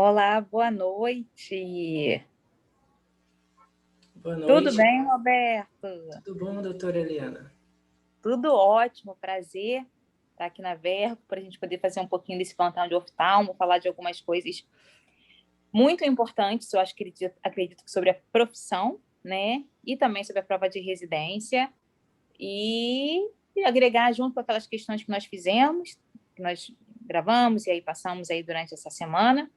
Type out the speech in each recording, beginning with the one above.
Olá, boa noite. Boa Tudo noite. bem, Roberto? Tudo bom, doutora Eliana? Tudo ótimo, prazer estar aqui na Verbo para a gente poder fazer um pouquinho desse plantão de oftalmo, falar de algumas coisas muito importantes, eu acho que acredito que sobre a profissão, né? E também sobre a prova de residência e agregar junto com aquelas questões que nós fizemos, que nós gravamos e aí passamos aí durante essa semana,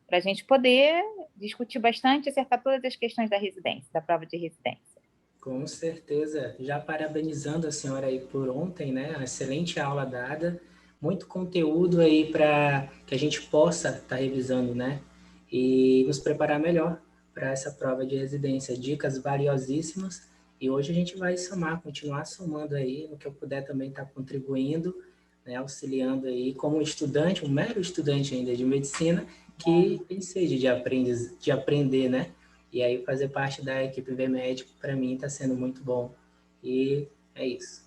para a gente poder discutir bastante acerca de todas as questões da residência, da prova de residência. Com certeza. Já parabenizando a senhora aí por ontem, né? Uma excelente aula dada. Muito conteúdo aí para que a gente possa estar revisando, né? E nos preparar melhor para essa prova de residência. Dicas valiosíssimas. E hoje a gente vai somar, continuar somando aí no que eu puder também estar contribuindo, né? Auxiliando aí como estudante, um mero estudante ainda de medicina, que tem sede de aprender, né? E aí fazer parte da equipe V-Médico, para mim, está sendo muito bom. E é isso.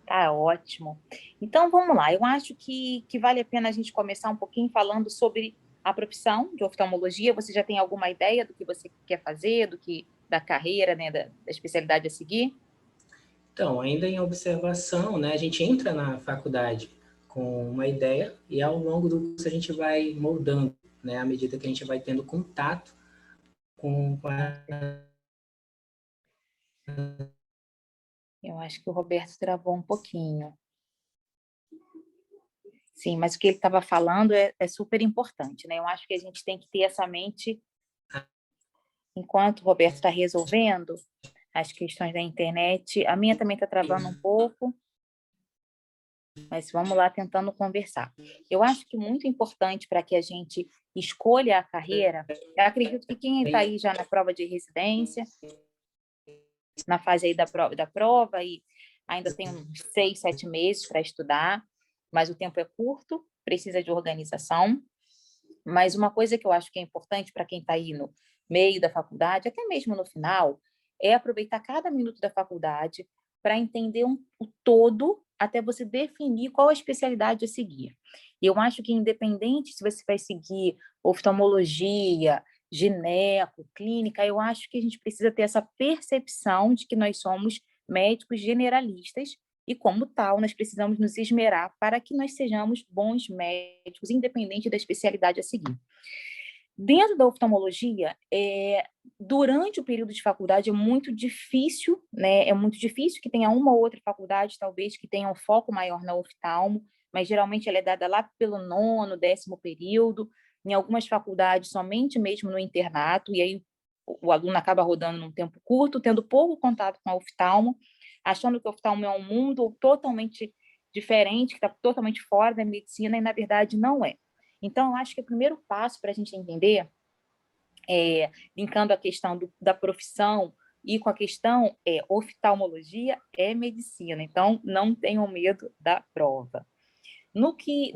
Tá ótimo. Então, vamos lá. Eu acho que vale a pena a gente começar um pouquinho falando sobre a profissão de oftalmologia. Você já tem alguma ideia do que você quer fazer, da carreira, né, da especialidade a seguir? Então, ainda em observação, né, a gente entra na faculdade com uma ideia e ao longo do curso a gente vai moldando, né, à medida que a gente vai tendo contato com a... Eu acho que o Roberto travou um pouquinho. Sim, mas o que ele estava falando é super importante, né? Eu acho que a gente tem que ter essa mente, enquanto o Roberto está resolvendo as questões da internet. A minha também está travando um pouco, mas vamos lá tentando conversar. Eu acho que muito importante para que a gente escolha a carreira, eu acredito que quem está aí já na prova de residência, na fase aí da prova e ainda tem uns 6, 7 meses para estudar, mas o tempo é curto, precisa de organização. Mas uma coisa que eu acho que é importante para quem está aí no meio da faculdade, até mesmo no final, é aproveitar cada minuto da faculdade para entender o todo até você definir qual a especialidade a seguir. E eu acho que independente se você vai seguir oftalmologia, gineco, clínica, eu acho que a gente precisa ter essa percepção de que nós somos médicos generalistas e, como tal, nós precisamos nos esmerar para que nós sejamos bons médicos, independente da especialidade a seguir. Dentro da oftalmologia, durante o período de faculdade é muito difícil, né? É muito difícil que tenha uma ou outra faculdade, talvez, que tenha um foco maior na oftalmo, mas geralmente ela é dada lá pelo 9º, 10º período, em algumas faculdades somente mesmo no internato, e aí o aluno acaba rodando num tempo curto, tendo pouco contato com a oftalmo, achando que o oftalmo é um mundo totalmente diferente, que está totalmente fora da medicina, e na verdade não é. Então, eu acho que o primeiro passo para a gente entender, linkando a questão da profissão e com a questão oftalmologia, é medicina. Então, não tenham medo da prova. No que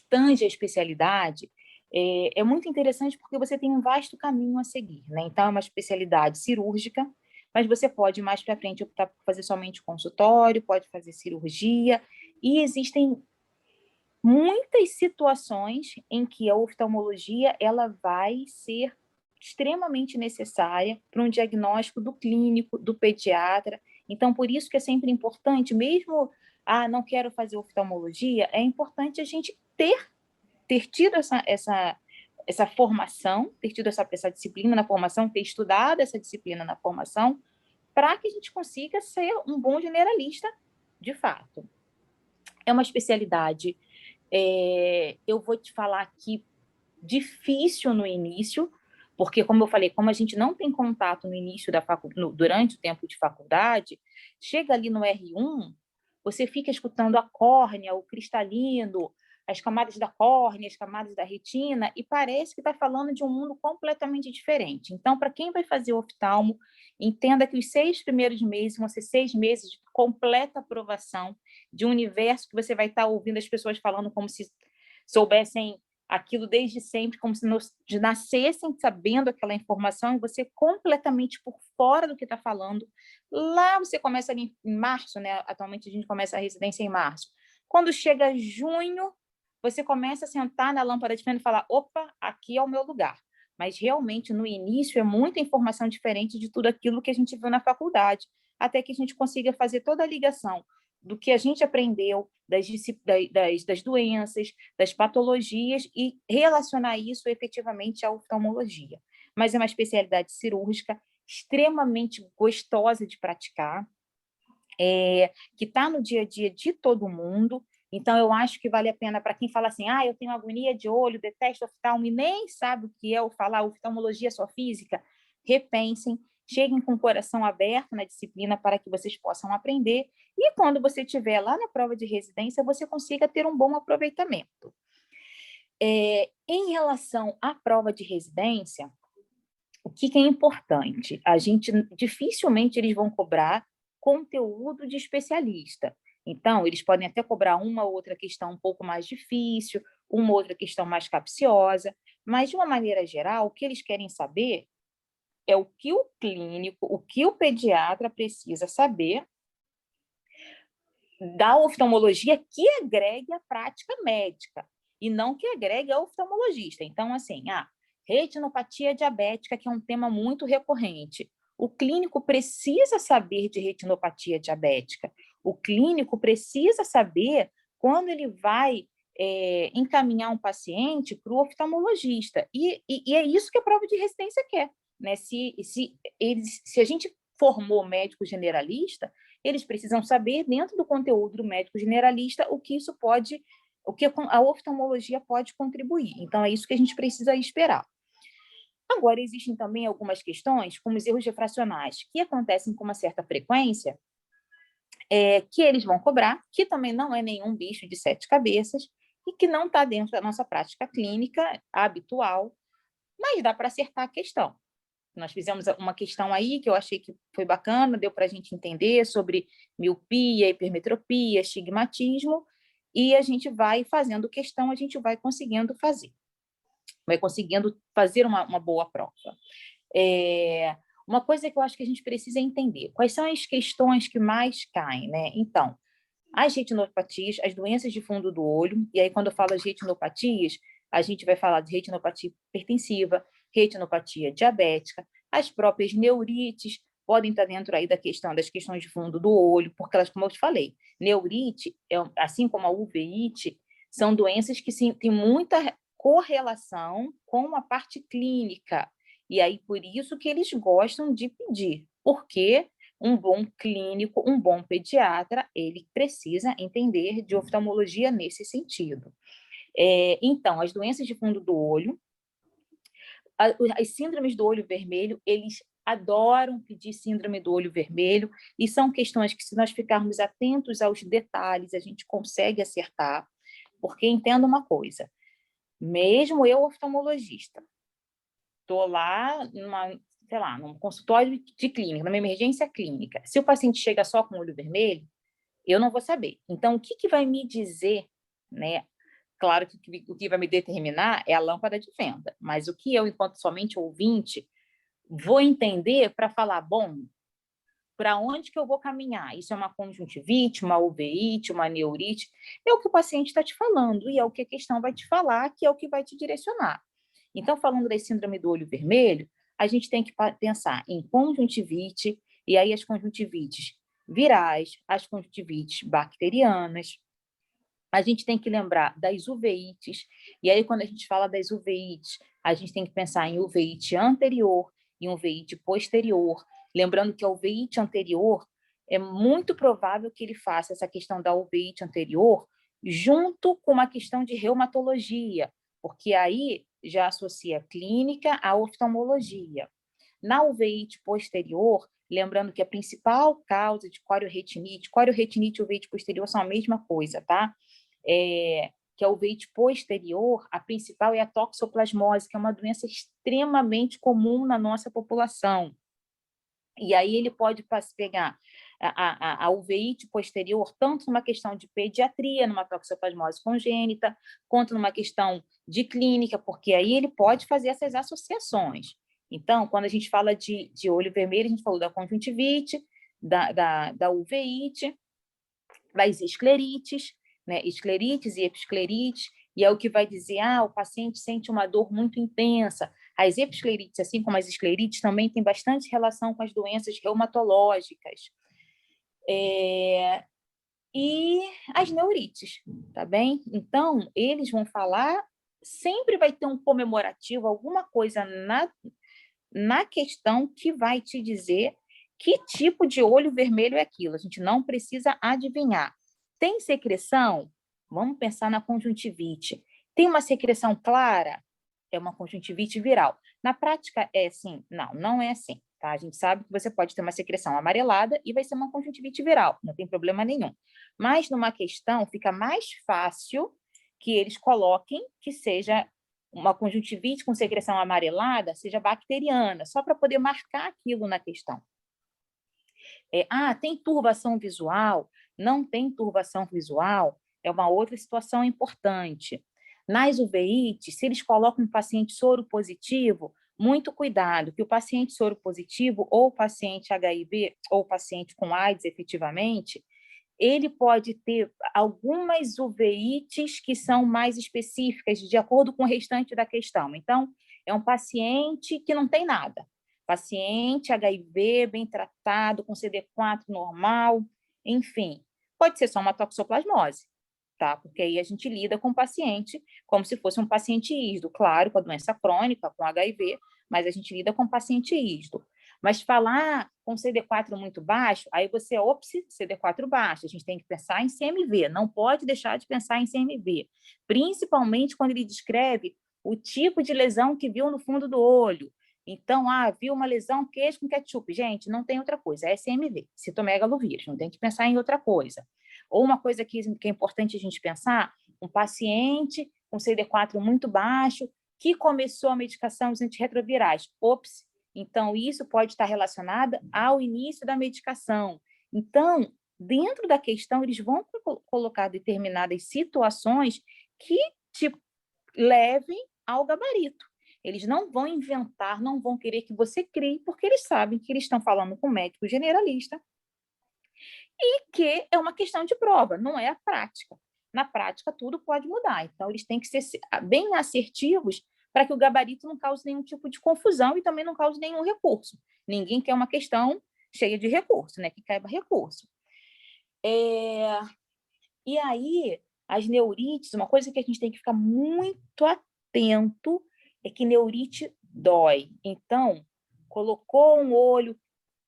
tange a especialidade, é muito interessante porque você tem um vasto caminho a seguir, né? Então, é uma especialidade cirúrgica, mas você pode mais para frente optar por fazer somente consultório, pode fazer cirurgia, e existem muitas situações em que a oftalmologia ela vai ser extremamente necessária para um diagnóstico do clínico, do pediatra. Então, por isso que é sempre importante, mesmo, não quero fazer oftalmologia, é importante a gente ter tido essa formação, ter tido essa disciplina na formação, ter estudado essa disciplina na formação, para que a gente consiga ser um bom generalista de fato. É uma especialidade, eu vou te falar aqui, difícil no início, porque, como eu falei, como a gente não tem contato no início durante o tempo de faculdade, chega ali no R1, você fica escutando a córnea, o cristalino, as camadas da córnea, as camadas da retina, e parece que está falando de um mundo completamente diferente. Então, para quem vai fazer oftalmo, entenda que os 6 primeiros meses vão ser 6 meses de completa aprovação de um universo que você vai estar ouvindo as pessoas falando como se soubessem aquilo desde sempre, como se nascessem sabendo aquela informação, e você completamente por fora do que está falando. Lá você começa ali em março, né? Atualmente a gente começa a residência em março. Quando chega junho, você começa a sentar na lâmpada de fenda e falar, opa, aqui é o meu lugar. Mas, realmente, no início, é muita informação diferente de tudo aquilo que a gente viu na faculdade, até que a gente consiga fazer toda a ligação do que a gente aprendeu, das doenças, das patologias, e relacionar isso efetivamente à oftalmologia. Mas é uma especialidade cirúrgica extremamente gostosa de praticar, que está no dia a dia de todo mundo. Então, eu acho que vale a pena para quem fala assim, eu tenho agonia de olho, detesto oftalmo, e nem sabe o que é ou falar oftalmologia só física, repensem, cheguem com o coração aberto na disciplina para que vocês possam aprender, e quando você estiver lá na prova de residência, você consiga ter um bom aproveitamento. Em relação à prova de residência, o que é importante? Dificilmente eles vão cobrar conteúdo de especialista. Então, eles podem até cobrar uma ou outra questão um pouco mais difícil, uma outra questão mais capciosa, mas, de uma maneira geral, o que eles querem saber é o que o clínico, o que o pediatra precisa saber da oftalmologia que agregue a prática médica, e não que agregue ao oftalmologista. Então, assim, retinopatia diabética, que é um tema muito recorrente. O clínico precisa saber de retinopatia diabética. O clínico precisa saber quando ele vai encaminhar um paciente para o oftalmologista. E é isso que a prova de residência quer, né? Se a gente formou médico generalista, eles precisam saber, dentro do conteúdo do médico generalista, o que a oftalmologia pode contribuir. Então, é isso que a gente precisa esperar. Agora, existem também algumas questões, como os erros refracionais, que acontecem com uma certa frequência, que eles vão cobrar, que também não é nenhum bicho de 7 cabeças, e que não está dentro da nossa prática clínica habitual, mas dá para acertar a questão. Nós fizemos uma questão aí que eu achei que foi bacana, deu para a gente entender sobre miopia, hipermetropia, estigmatismo, e a gente vai fazendo questão, a gente vai conseguindo fazer uma boa prova. Uma coisa que eu acho que a gente precisa entender, quais são as questões que mais caem, né? Então, as retinopatias, as doenças de fundo do olho, e aí quando eu falo as retinopatias, a gente vai falar de retinopatia hipertensiva, retinopatia diabética, as próprias neurites podem estar dentro aí das questões de fundo do olho, porque elas, como eu te falei, neurite, assim como a uveíte, são doenças que sim, têm muita correlação com a parte clínica, e aí por isso que eles gostam de pedir, porque um bom clínico, um bom pediatra, ele precisa entender de oftalmologia nesse sentido. Então, as doenças de fundo do olho, as síndromes do olho vermelho, eles adoram pedir síndrome do olho vermelho, e são questões que, se nós ficarmos atentos aos detalhes, a gente consegue acertar, porque entenda uma coisa, mesmo eu, oftalmologista, estou lá num consultório de clínica, numa emergência clínica, se o paciente chega só com o olho vermelho, eu não vou saber. Então, o que vai me dizer, né? Claro que o que vai me determinar é a lâmpada de fenda, mas o que eu, enquanto somente ouvinte, vou entender para falar, bom, para onde que eu vou caminhar? Isso é uma conjuntivite, uma uveíte, uma neurite? É o que o paciente está te falando, e é o que a questão vai te falar, que é o que vai te direcionar. Então, falando da síndrome do olho vermelho, a gente tem que pensar em conjuntivite, e aí as conjuntivites virais, as conjuntivites bacterianas. A gente tem que lembrar das uveites, e aí quando a gente fala das uveites, a gente tem que pensar em uveite anterior e uveite posterior, lembrando que a uveite anterior é muito provável que ele faça essa questão da uveite anterior junto com uma questão de reumatologia, porque aí já associa a clínica à oftalmologia. Na uveite posterior, lembrando que a principal causa de corioretinite e uveite posterior são a mesma coisa, tá? Que a uveite posterior, a principal é a toxoplasmose, que é uma doença extremamente comum na nossa população. E aí ele pode pegar a uveite posterior, tanto numa questão de pediatria, numa toxoplasmose congênita, quanto numa questão de clínica, porque aí ele pode fazer essas associações. Então, quando a gente fala de olho vermelho, a gente falou da conjuntivite, da uveite, das esclerites, né? Esclerites e episclerites, E é o que vai dizer, o paciente sente uma dor muito intensa. As episclerites, assim como as esclerites, também têm bastante relação com as doenças reumatológicas. E as neurites, tá bem? Então, eles vão falar, sempre vai ter um comemorativo, alguma coisa na questão que vai te dizer que tipo de olho vermelho é aquilo. A gente não precisa adivinhar. Tem secreção? Vamos pensar na conjuntivite. Tem uma secreção clara? É uma conjuntivite viral. Na prática, é assim? Não, não é assim. Tá? A gente sabe que você pode ter uma secreção amarelada e vai ser uma conjuntivite viral. Não tem problema nenhum. Mas numa questão, fica mais fácil que eles coloquem que seja uma conjuntivite com secreção amarelada, seja bacteriana, só para poder marcar aquilo na questão. Tem turbação visual? Não tem turbação visual? É uma outra situação importante. Nas uveites, se eles colocam um paciente soro positivo, muito cuidado, que o paciente soro positivo, ou o paciente HIV, ou o paciente com AIDS, efetivamente, ele pode ter algumas uveites que são mais específicas, de acordo com o restante da questão. Então, é um paciente que não tem nada. Paciente HIV, bem tratado, com CD4 normal, enfim. Pode ser só uma toxoplasmose, tá? Porque aí a gente lida com o paciente como se fosse um paciente ISDO, claro, com a doença crônica, com HIV, mas a gente lida com o paciente ISDO. Mas falar com CD4 muito baixo, aí você, CD4 baixo, a gente tem que pensar em CMV, não pode deixar de pensar em CMV, principalmente quando ele descreve o tipo de lesão que viu no fundo do olho. Então, viu uma lesão queijo com ketchup. Gente, não tem outra coisa, é CMV, citomegalovírus, não tem que pensar em outra coisa. Ou uma coisa que é importante a gente pensar, um paciente com CD4 muito baixo, que começou a medicação dos antirretrovirais. Então, isso pode estar relacionado ao início da medicação. Então, dentro da questão, eles vão colocar determinadas situações que te levem ao gabarito. Eles não vão inventar, não vão querer que você crie, porque eles sabem que eles estão falando com um médico generalista e que é uma questão de prova, não é a prática. Na prática, tudo pode mudar. Então, eles têm que ser bem assertivos para que o gabarito não cause nenhum tipo de confusão e também não cause nenhum recurso. Ninguém quer uma questão cheia de recurso, né? Que caiba recurso. E aí, as neurites, uma coisa que a gente tem que ficar muito atento é que neurite dói. Então, colocou um olho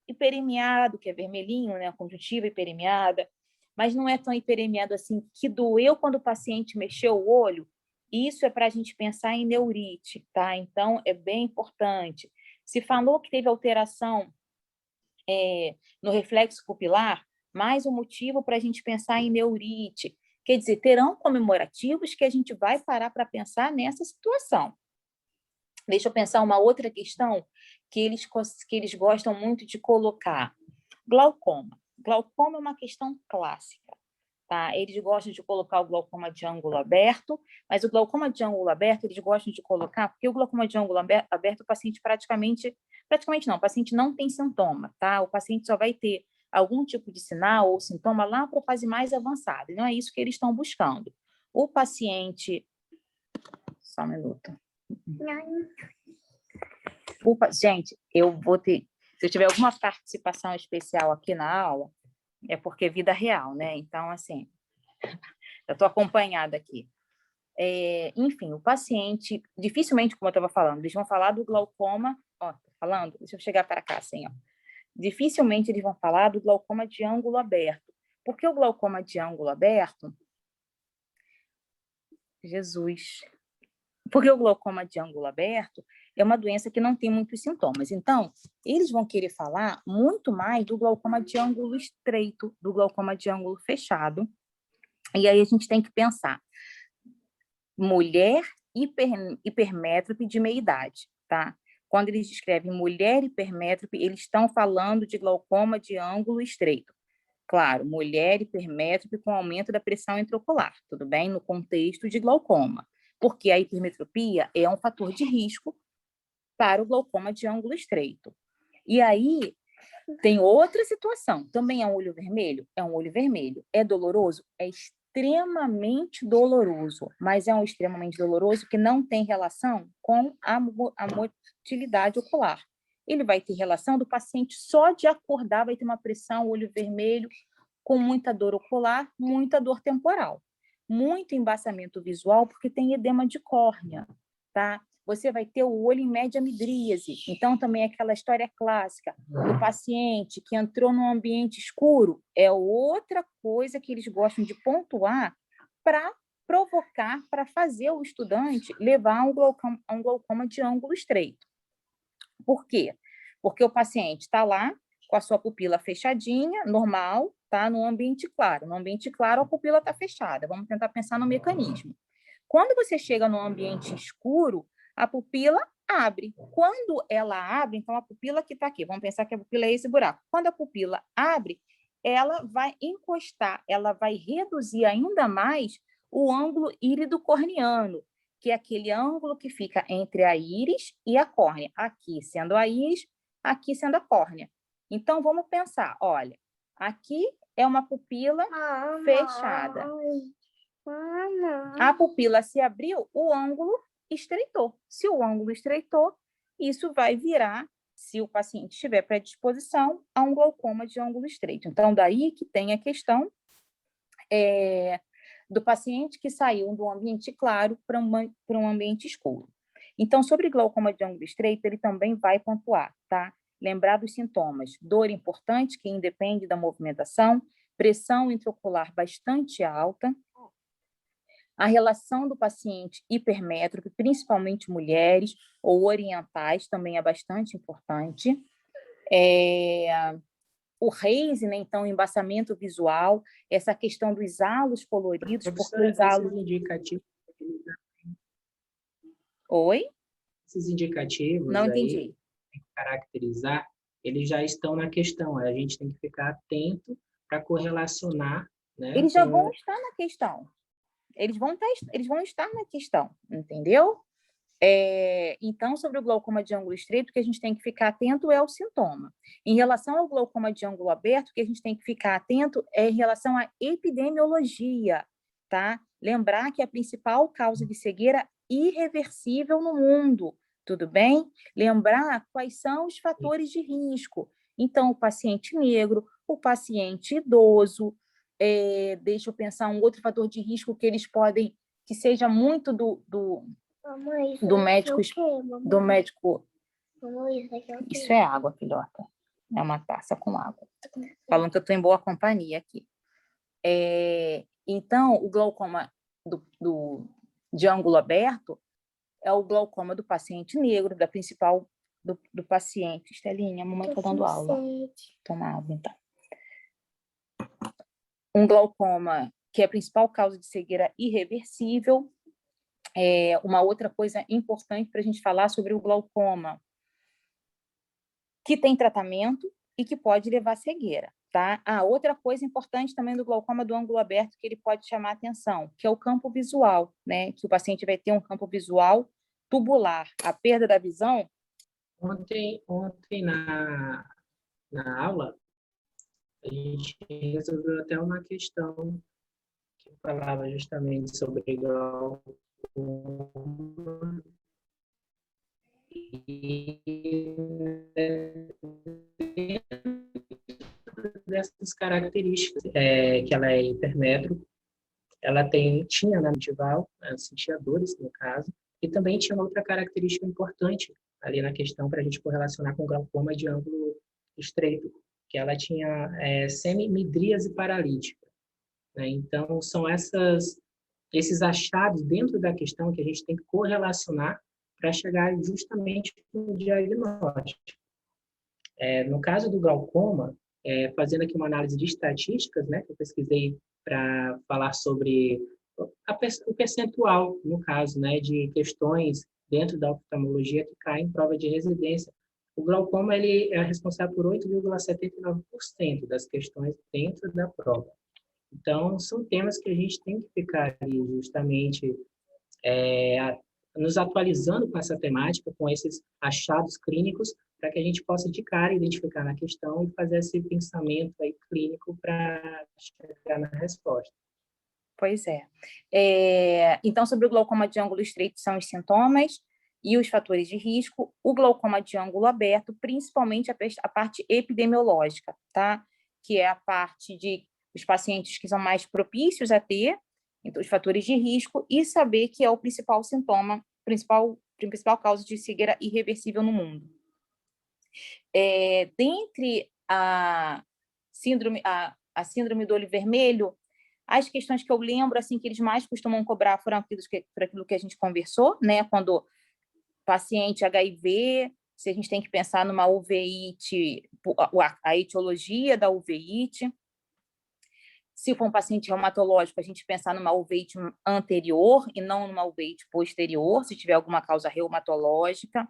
hiperemiado, que é vermelhinho, né? A conjuntiva hiperemiada, mas não é tão hiperemiado assim, que doeu quando o paciente mexeu o olho. Isso é para a gente pensar em neurite, tá? Então, é bem importante. Se falou que teve alteração no reflexo pupilar, mais um motivo para a gente pensar em neurite. Quer dizer, terão comemorativos que a gente vai parar para pensar nessa situação. Deixa eu pensar uma outra questão que eles gostam muito de colocar. Glaucoma. Glaucoma é uma questão clássica. Tá? Eles gostam de colocar o glaucoma de ângulo aberto, mas o glaucoma de ângulo aberto eles gostam de colocar, porque o glaucoma de ângulo aberto o paciente praticamente não, o paciente não tem sintoma, tá? O paciente só vai ter algum tipo de sinal ou sintoma lá para a fase mais avançada, e não é isso que eles estão buscando. O paciente... Só um minuto. Gente, eu vou ter... Se eu tiver alguma participação especial aqui na aula, é porque é vida real, né? Então, assim, eu estou acompanhada aqui. Enfim, o paciente, dificilmente, como eu estava falando, eles vão falar do glaucoma, deixa eu chegar para cá, assim, ó. Dificilmente eles vão falar do glaucoma de ângulo aberto. Porque o glaucoma de ângulo aberto... Porque o glaucoma de ângulo aberto é uma doença que não tem muitos sintomas. Então, eles vão querer falar muito mais do glaucoma de ângulo estreito, do glaucoma de ângulo fechado. E aí a gente tem que pensar, mulher hipermétrope de meia idade, tá? Quando eles descrevem mulher hipermétrope, eles estão falando de glaucoma de ângulo estreito. Claro, mulher hipermétrope com aumento da pressão intraocular, tudo bem? No contexto de glaucoma, porque a hipermetropia é um fator de risco para o glaucoma de ângulo estreito. E aí, tem outra situação, também é um olho vermelho? É um olho vermelho. É doloroso? É extremamente extremamente doloroso, mas é um extremamente doloroso que não tem relação com a motilidade ocular. Ele vai ter relação do paciente só de acordar, vai ter uma pressão, olho vermelho, com muita dor ocular, muita dor temporal. Muito embaçamento visual, porque tem edema de córnea, tá? Você vai ter o olho em média midríase. Então, também é aquela história clássica do paciente que entrou num ambiente escuro. É outra coisa que eles gostam de pontuar para provocar, para fazer o estudante levar a um glaucoma de ângulo estreito. Por quê? Porque o paciente está lá com a sua pupila fechadinha, normal, tá? No ambiente claro. No ambiente claro, a pupila está fechada. Vamos tentar pensar no mecanismo. Quando você chega no ambiente escuro, a pupila abre. Quando ela abre, então a pupila que está aqui, vamos pensar que a pupila é esse buraco. Quando a pupila abre, ela vai encostar, ela vai reduzir ainda mais o ângulo írido corneano, que é aquele ângulo que fica entre a íris e a córnea. Aqui sendo a íris, aqui sendo a córnea. Então, vamos pensar, olha, aqui é uma pupila fechada. A pupila se abriu, o ângulo estreitou. Se o ângulo estreitou, isso vai virar, se o paciente estiver predisposição, a um glaucoma de ângulo estreito. Então, daí que tem a questão do paciente que saiu do ambiente claro para um ambiente escuro. Então, sobre glaucoma de ângulo estreito, ele também vai pontuar, tá? Lembrar dos sintomas: dor importante, que independe da movimentação, pressão intraocular bastante alta, a relação do paciente hipermétrope, principalmente mulheres ou orientais, também é bastante importante. O haze, né? Então, embaçamento visual, essa questão dos halos coloridos, porque os halos... Oi? Esses indicativos Não aí, entendi. tem que caracterizar, eles já estão na questão. A gente tem que ficar atento para correlacionar, né? Eles já vão estar na questão. Eles vão estar na questão, entendeu? Então, sobre o glaucoma de ângulo estreito, o que a gente tem que ficar atento é o sintoma. Em relação ao glaucoma de ângulo aberto, o que a gente tem que ficar atento é em relação à epidemiologia, tá? Lembrar que a principal causa de cegueira irreversível no mundo, tudo bem? Lembrar quais são os fatores de risco. Então, o paciente negro, o paciente idoso, deixa eu pensar um outro fator de risco que eles podem, que seja muito do médico, do médico. Isso é água, filhota. É uma taça com água. Falando que eu estou em boa companhia aqui. Então, o glaucoma de ângulo aberto é o glaucoma do paciente negro, da principal do paciente. Estelinha, a mamãe está dando aula. Toma água, então. Um glaucoma que é a principal causa de cegueira irreversível. Uma outra coisa importante para a gente falar sobre o glaucoma, que tem tratamento e que pode levar à cegueira, tá? Outra coisa importante também do glaucoma do ângulo aberto que ele pode chamar a atenção, que é o campo visual, né? Que o paciente vai ter um campo visual tubular. A perda da visão... Ontem na aula, a gente resolveu até uma questão que falava justamente sobre glaucoma e dessas características, que ela é hipermétrope, ela tinha na medival, sentia dores, no caso, e também tinha uma outra característica importante ali na questão para a gente correlacionar com o glaucoma de ângulo estreito, que ela tinha semimidríase paralítica, né? Então, são esses achados dentro da questão que a gente tem que correlacionar para chegar justamente no diagnóstico. No caso do glaucoma, fazendo aqui uma análise de estatísticas, né, que eu pesquisei para falar sobre o percentual, no caso, né, de questões dentro da oftalmologia que caem em prova de residência. O glaucoma ele é responsável por 8,79% das questões dentro da prova. Então, são temas que a gente tem que ficar ali justamente nos atualizando com essa temática, com esses achados clínicos, para que a gente possa de cara identificar na questão e fazer esse pensamento aí clínico para chegar na resposta. Pois é. Então, sobre o glaucoma de ângulo estreito são os sintomas e os fatores de risco. O glaucoma de ângulo aberto, principalmente a parte epidemiológica, tá? Que é a parte de os pacientes que são mais propícios a ter, então, os fatores de risco, e saber que é o principal sintoma, principal causa de cegueira irreversível no mundo. Dentre a síndrome do olho vermelho, as questões que eu lembro, assim, que eles mais costumam cobrar foram por aquilo que a gente conversou, né? Quando paciente HIV, se a gente tem que pensar numa uveíte, a etiologia da uveíte. Se for um paciente reumatológico, a gente pensar numa uveíte anterior e não numa uveíte posterior, se tiver alguma causa reumatológica.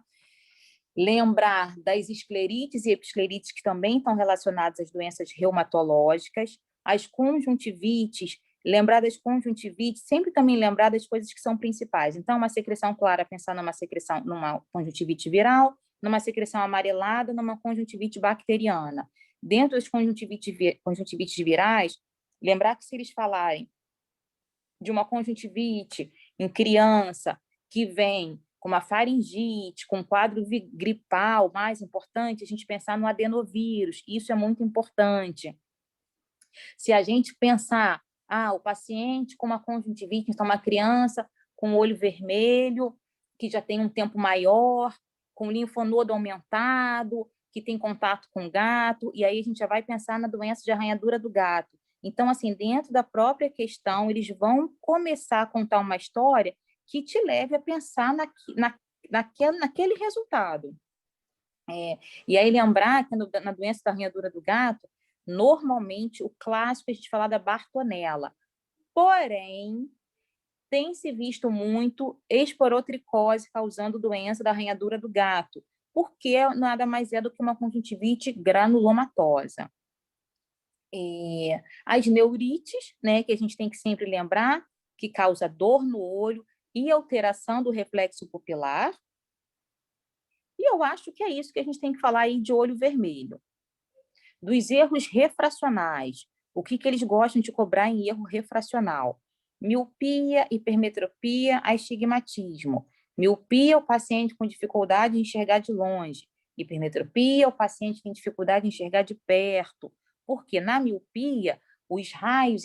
Lembrar das esclerites e episclerites, que também estão relacionadas às doenças reumatológicas. As conjuntivites, lembrar das conjuntivites, sempre também lembrar das coisas que são principais. Então, uma secreção clara, pensar numa conjuntivite viral, numa secreção amarelada, numa conjuntivite bacteriana. Dentro das conjuntivites virais, lembrar que se eles falarem de uma conjuntivite em criança que vem com uma faringite, com um quadro gripal, mais importante, a gente pensar no adenovírus, isso é muito importante. Se a gente pensar, o paciente com uma conjuntivite, então uma criança com o olho vermelho, que já tem um tempo maior, com linfonodo aumentado, que tem contato com o gato, e aí a gente já vai pensar na doença de arranhadura do gato. Então, assim, dentro da própria questão, eles vão começar a contar uma história que te leve a pensar naquele resultado. E aí lembrar que na doença da arranhadura do gato, normalmente o clássico é a gente falar da Bartonella. Porém, tem se visto muito esporotricose causando doença da arranhadura do gato, porque nada mais é do que uma conjuntivite granulomatosa. As neurites, né, que a gente tem que sempre lembrar, que causa dor no olho e alteração do reflexo pupilar. E eu acho que é isso que a gente tem que falar aí de olho vermelho. Dos erros refracionais, o que eles gostam de cobrar em erro refracional? Miopia, hipermetropia, astigmatismo. Miopia, o paciente com dificuldade em enxergar de longe. Hipermetropia, o paciente que tem dificuldade em enxergar de perto. Porque na miopia, os raios,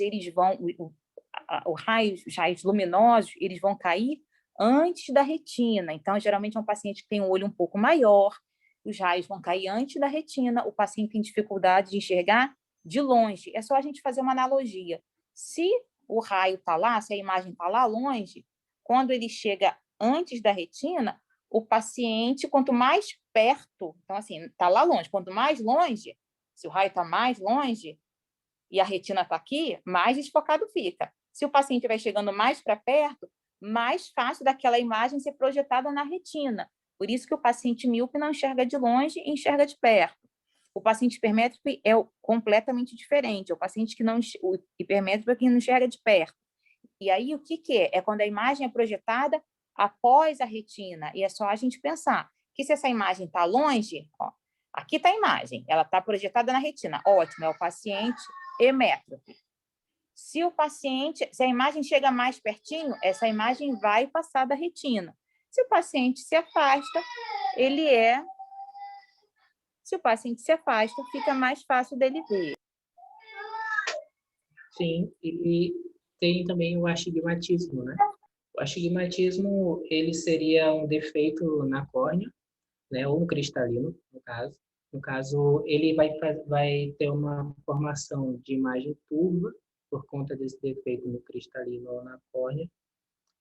os raios luminosos, eles vão cair antes da retina. Então, geralmente é um paciente que tem um olho um pouco maior, os raios vão cair antes da retina, o paciente tem dificuldade de enxergar de longe. É só a gente fazer uma analogia. Se o raio está lá, se a imagem está lá longe, quando ele chega antes da retina, o paciente, quanto mais perto, então assim, está lá longe, quanto mais longe, se o raio está mais longe e a retina está aqui, mais desfocado fica. Se o paciente vai chegando mais para perto, mais fácil daquela imagem ser projetada na retina. Por isso que o paciente míope não enxerga de longe e enxerga de perto. O paciente hipermétrope é completamente diferente. É o paciente que não, o hipermétrope é quem não enxerga de perto. E aí, o que é? É quando a imagem é projetada após a retina. E é só a gente pensar que se essa imagem está longe, aqui está a imagem, ela está projetada na retina. Ótimo, é o paciente hemétrope. Se a imagem chega mais pertinho, essa imagem vai passar da retina. Se o paciente se afasta, fica mais fácil dele ver. Sim, e tem também o astigmatismo, né? O astigmatismo, ele seria um defeito na córnea, né? Ou no cristalino, no caso. No caso, ele vai ter uma formação de imagem turva por conta desse defeito no cristalino ou na córnea,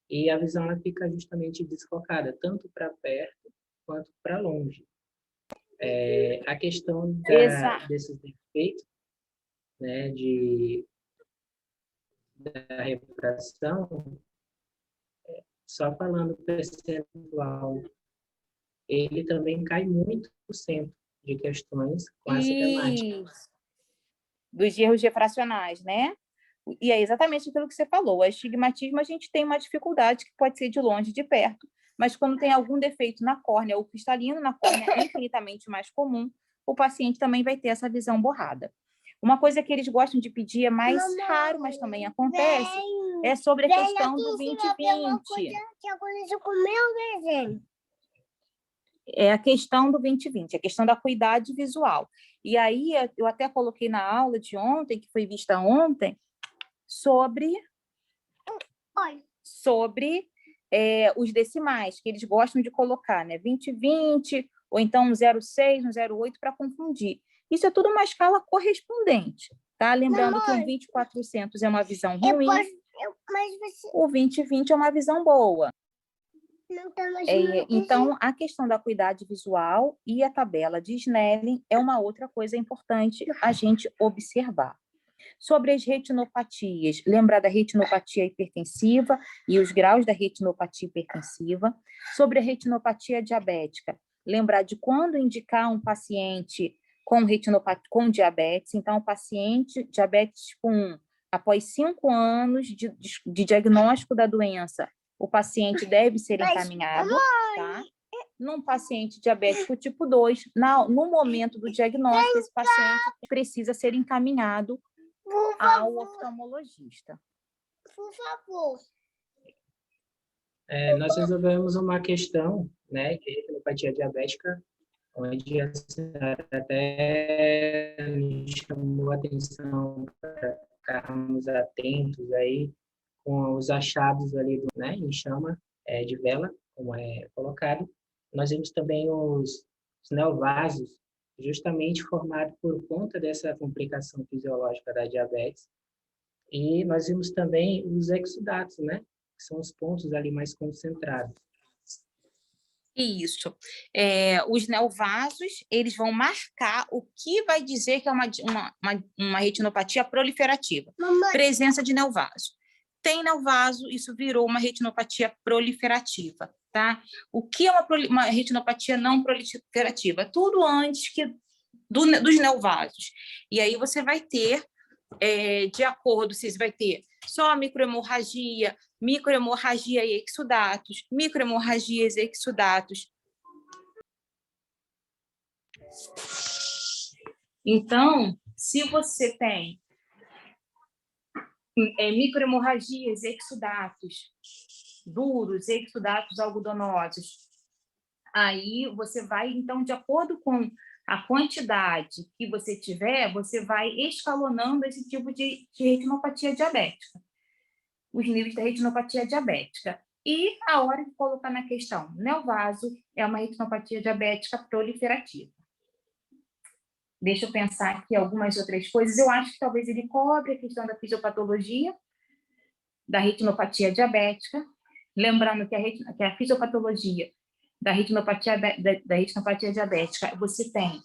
e a visão ela fica justamente desfocada, tanto para perto quanto para longe. A questão desses defeitos, né, da refração, só falando percentual, ele também cai muito por cento de questões com essa temática. Dos erros refracionais, né? E é exatamente aquilo que você falou. O astigmatismo, a gente tem uma dificuldade que pode ser de longe e de perto, mas quando tem algum defeito na córnea ou cristalino na córnea, é infinitamente mais comum, o paciente também vai ter essa visão borrada. Uma coisa que eles gostam de pedir é mais raro, mas também acontece, É sobre a questão do 2020. Que aconteceu com o meu desenho. É a questão do 2020, a questão da acuidade visual. E aí, eu até coloquei na aula de ontem, que foi vista ontem, sobre os decimais, que eles gostam de colocar, né? 2020, ou então um 0,6, um 0,8, para confundir. Isso é tudo uma escala correspondente, tá? Lembrando que o 2400 é uma visão ruim, o 2020 é uma visão boa. Então, a questão da acuidade visual e a tabela de Snellen é uma outra coisa importante a gente observar. Sobre as retinopatias, lembrar da retinopatia hipertensiva e os graus da retinopatia hipertensiva. Sobre a retinopatia diabética, lembrar de quando indicar um paciente com diabetes. Então, o paciente diabetes tipo 1, após 5 anos de diagnóstico da doença, o paciente deve ser encaminhado, tá? Num paciente diabético tipo 2, no momento do diagnóstico, esse paciente precisa ser encaminhado ao oftalmologista. Por favor. Nós resolvemos uma questão, né, que é a retinopatia diabética, onde a senhora até me chamou a atenção para ficarmos atentos aí com os achados ali né, em chama de vela, como é colocado. Nós vimos também os neovasos, justamente formados por conta dessa complicação fisiológica da diabetes. E nós vimos também os exudatos, né, que são os pontos ali mais concentrados. Isso. Os neovasos, eles vão marcar o que vai dizer que é uma retinopatia proliferativa. Mamãe. Presença de neovaso. Tem neovaso, isso virou uma retinopatia proliferativa, tá? O que é uma retinopatia não proliferativa? Tudo antes dos neovasos. E aí você vai ter, de acordo, se você vai ter só microhemorragia e exudatos, microhemorragias e exudatos. Então, se você tem microhemorragias e exudatos duros, exudatos algodonosos, aí você vai, então, de acordo com a quantidade que você tiver, você vai escalonando esse tipo de retinopatia diabética, os níveis da retinopatia diabética. E a hora de colocar na questão, neovaso é uma retinopatia diabética proliferativa. Deixa eu pensar aqui algumas outras coisas. Eu acho que talvez ele cobre a questão da fisiopatologia da retinopatia diabética, lembrando que a fisiopatologia da retinopatia diabética, você tem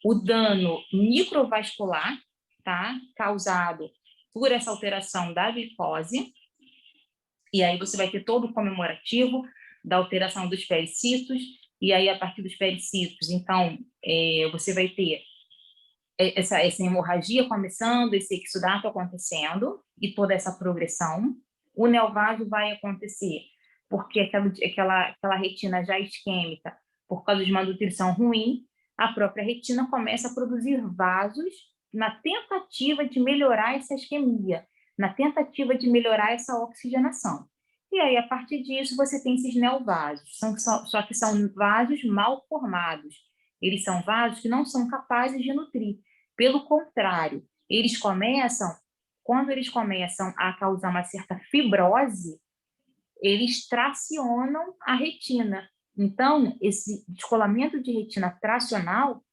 o dano microvascular, tá? Causado por essa alteração da glicose, e aí você vai ter todo o comemorativo da alteração dos pericitos, e aí a partir dos pericitos, então, você vai ter essa hemorragia começando, esse exudato acontecendo, e toda essa progressão. O neovaso vai acontecer porque aquela retina já isquêmica, por causa de uma nutrição ruim, a própria retina começa a produzir vasos na tentativa de melhorar essa isquemia, na tentativa de melhorar essa oxigenação. E aí, a partir disso, você tem esses neovasos, só que são vasos mal formados. Eles são vasos que não são capazes de nutrir. Pelo contrário, quando eles começam a causar uma certa fibrose, eles tracionam a retina. Então, esse descolamento de retina tracional,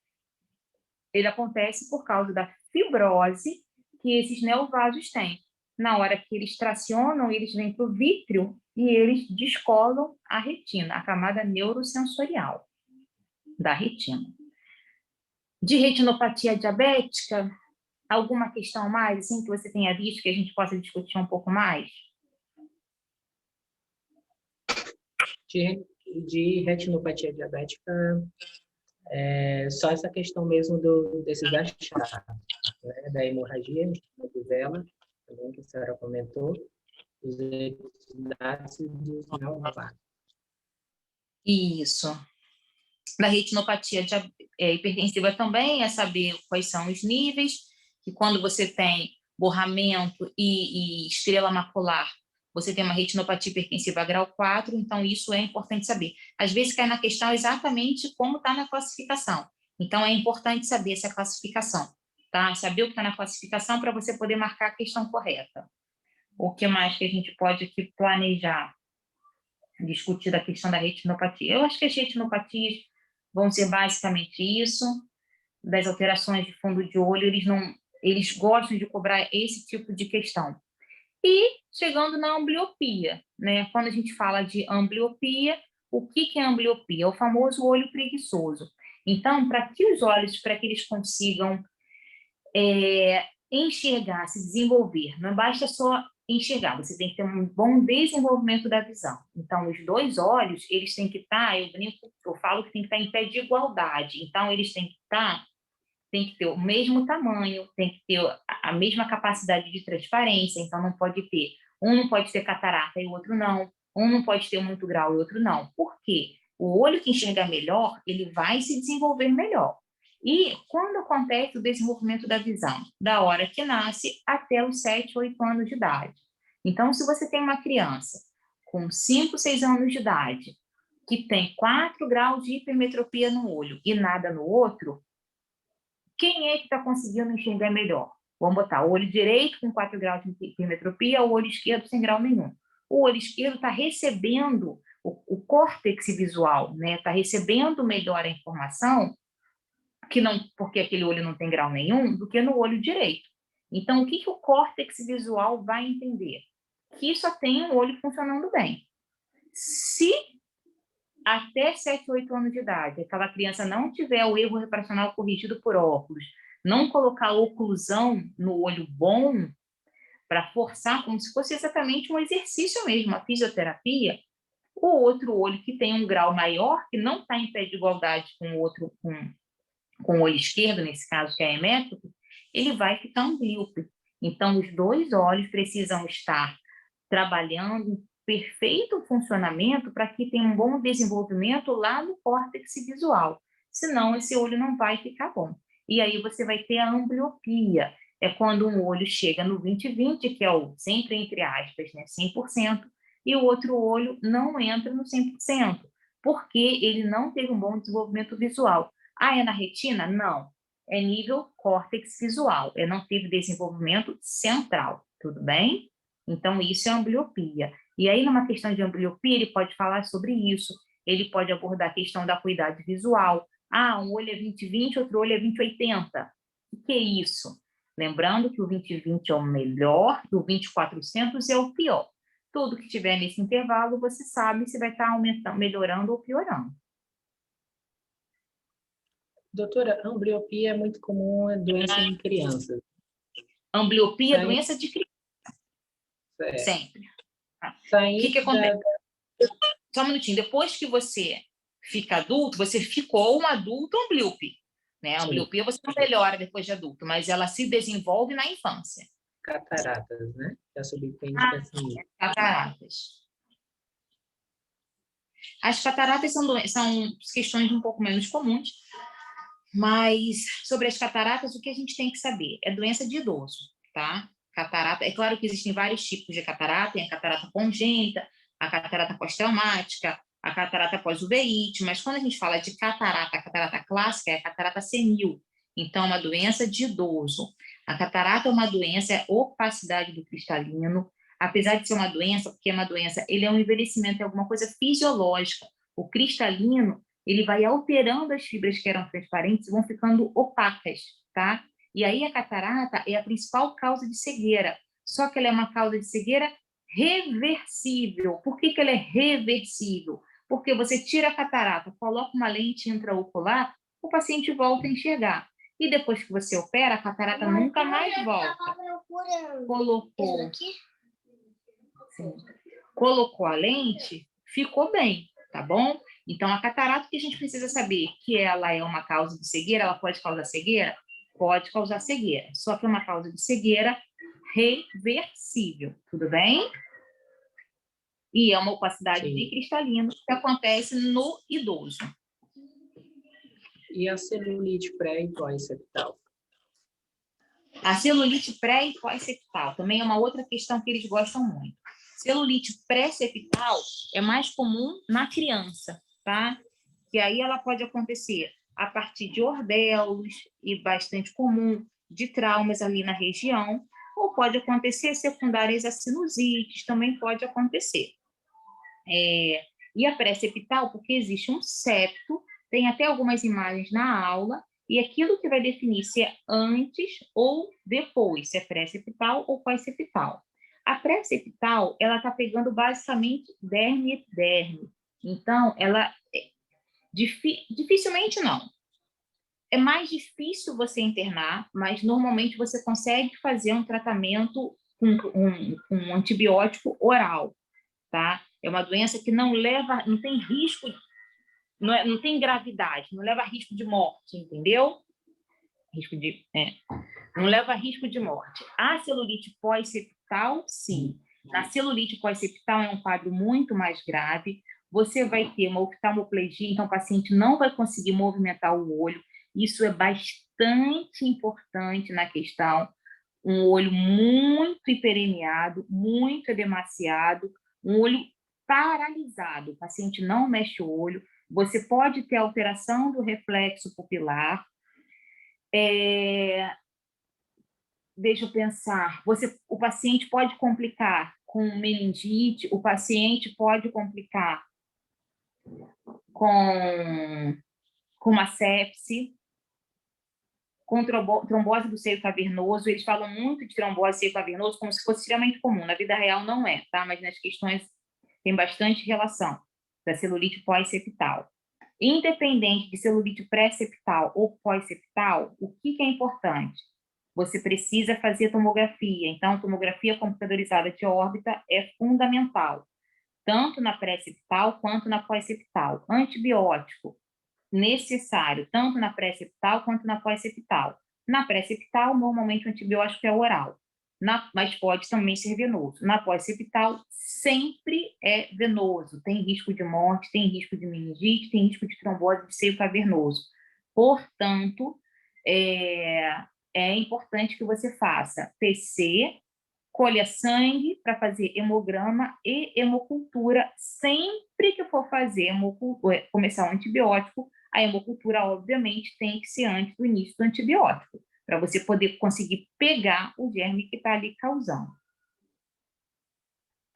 ele acontece por causa da fibrose que esses neovasos têm. Na hora que eles tracionam, eles vêm para o vítreo e eles descolam a retina, a camada neurosensorial da retina. De retinopatia diabética, alguma questão mais assim, que você tenha visto que a gente possa discutir um pouco mais? De retinopatia diabética, só essa questão mesmo desses achados, né, da hemorragia, de vela, também que a senhora comentou, os exudatos e dos neovasos. Isso. Da retinopatia hipertensiva também é saber quais são os níveis, que quando você tem borramento e estrela macular, você tem uma retinopatia hipertensiva grau 4, então isso é importante saber. Às vezes cai na questão exatamente como está na classificação. Então, é importante saber essa classificação, tá? Saber o que está na classificação para você poder marcar a questão correta. O que mais que a gente pode aqui planejar? Discutir da questão da retinopatia. Eu acho que as retinopatias vão ser basicamente isso. Das alterações de fundo de olho, eles gostam de cobrar esse tipo de questão. E chegando na ambliopia, né? Quando a gente fala de ambliopia, o que é ambliopia? É o famoso olho preguiçoso. Então, para que os olhos, para que eles consigam enxergar, se desenvolver, não basta só enxergar, você tem que ter um bom desenvolvimento da visão. Então, os dois olhos, eles têm que estar, eu falo que tem que estar em pé de igualdade. Então, eles têm que ter o mesmo tamanho, tem que ter a mesma capacidade de transparência, então não pode ter, um não pode ter catarata e o outro não, um não pode ter muito grau e o outro não. Por quê? O olho que enxerga melhor, ele vai se desenvolver melhor. E quando acontece o desenvolvimento da visão? Da hora que nasce até os 7, 8 anos de idade. Então, se você tem uma criança com 5, 6 anos de idade, que tem 4 graus de hipermetropia no olho e nada no outro, quem é que está conseguindo enxergar melhor? Vamos botar o olho direito com 4 graus de hipermetropia, o olho esquerdo sem grau nenhum. O olho esquerdo está recebendo o córtex visual, né? Está recebendo melhor a informação, que não, porque aquele olho não tem grau nenhum, do que no olho direito. Então, o que o córtex visual vai entender? Que só tem um olho funcionando bem. Se até 7, 8 anos de idade, aquela criança não tiver o erro refracional corrigido por óculos, não colocar oclusão no olho bom, para forçar, como se fosse exatamente um exercício mesmo, a fisioterapia, o outro olho que tem um grau maior, que não está em pé de igualdade com o outro, com o olho esquerdo, nesse caso que é emétrope, ele vai ficar amblíope. Então, os dois olhos precisam estar trabalhando em perfeito funcionamento para que tenha um bom desenvolvimento lá no córtex visual. Senão, esse olho não vai ficar bom. E aí você vai ter a ambliopia. É quando um olho chega no 20/20, que é o sempre entre aspas, né, 100%, e o outro olho não entra no 100%, porque ele não teve um bom desenvolvimento visual. Ah, é na retina? Não. É nível córtex visual. Não teve desenvolvimento central. Tudo bem? Então, isso é ambliopia. E aí, numa questão de ambliopia, ele pode falar sobre isso. Ele pode abordar a questão da acuidade visual. Ah, um olho é 20/20, outro olho é 20/80. O que é isso? Lembrando que o 20/20 é o melhor, que o 20/400 é o pior. Tudo que tiver nesse intervalo, você sabe se vai estar aumentando, melhorando ou piorando. Doutora, a ambliopia é muito comum, é doença em crianças. Ambliopia é doença de criança. Sempre. O que acontece? Só um minutinho. Depois que você fica adulto, você ficou um adulto amblíope. Né? A ambliopia você não melhora depois de adulto, mas ela se desenvolve na infância. Cataratas, né? É a subclínica assim. Cataratas. As cataratas são questões um pouco menos comuns, mas sobre as cataratas, o que a gente tem que saber? É doença de idoso, tá? Catarata, é claro que existem vários tipos de catarata, tem a catarata congênita, a catarata pós-traumática, a catarata pós-uveíte, mas quando a gente fala de catarata, a catarata clássica é a catarata senil, então é uma doença de idoso. A catarata é uma doença, é opacidade do cristalino, apesar de ser uma doença, porque é uma doença, ele é um envelhecimento, é alguma coisa fisiológica. O cristalino, ele vai alterando as fibras que eram transparentes e vão ficando opacas, tá? E aí a catarata é a principal causa de cegueira, só que ela é uma causa de cegueira reversível. Por que ela é reversível? Porque você tira a catarata, coloca uma lente intraocular, o paciente volta a enxergar. E depois que você opera, a catarata nunca mais volta. Colocou a lente, ficou bem, tá bom? Então, a catarata que a gente precisa saber que ela é uma causa de cegueira, ela pode causar cegueira? Pode causar cegueira, só que é uma causa de cegueira reversível, tudo bem? E é uma opacidade de cristalino que acontece no idoso. E a celulite pré e pós-septal? A celulite pré e pós-septal também é uma outra questão que eles gostam muito. Celulite pré-septal é mais comum na criança, tá? Que aí ela pode acontecer a partir de ordelos, e bastante comum, de traumas ali na região, ou pode acontecer secundárias a sinusites, também pode acontecer. E a pré-septal, porque existe um septo, tem até algumas imagens na aula, e aquilo que vai definir se é antes ou depois, se é pré-septal ou pós-septal. A pré-septal, ela está pegando basicamente derme e epiderme. Então, ela dificilmente não. É mais difícil você internar, mas normalmente você consegue fazer um tratamento com um antibiótico oral, tá? É uma doença que não tem risco, não tem gravidade, não leva risco de morte, entendeu? Não leva risco de morte. A celulite pós-septal, sim. Na celulite pós-septal é um quadro muito mais grave. Você vai ter uma oftalmoplegia, então o paciente não vai conseguir movimentar o olho. Isso é bastante importante na questão. Um olho muito hiperemiado, muito edemaciado, um olho paralisado. O paciente não mexe o olho. Você pode ter alteração do reflexo pupilar. Deixa eu pensar. O paciente pode complicar com meningite, o paciente pode complicar com uma sepse, com trombose do seio cavernoso. Eles falam muito de trombose do seio cavernoso como se fosse extremamente comum. Na vida real não é, tá? Mas nas questões tem bastante relação da celulite pós-septal. Independente de celulite pré-septal ou pós-septal, o que é importante? Você precisa fazer tomografia. Então, tomografia computadorizada de órbita é fundamental, tanto na pré-septal quanto na pós-septal. Antibiótico necessário, tanto na pré-septal quanto na pós-septal. Na pré-septal, normalmente o antibiótico é oral, mas pode também ser venoso. Na pós-septal, sempre é venoso. Tem risco de morte, tem risco de meningite, tem risco de trombose de seio cavernoso. Portanto, é importante que você faça PC, colha sangue para fazer hemograma e hemocultura. Sempre que for fazer começar um antibiótico, a hemocultura, obviamente, tem que ser antes do início do antibiótico, para você poder conseguir pegar o germe que está ali causando.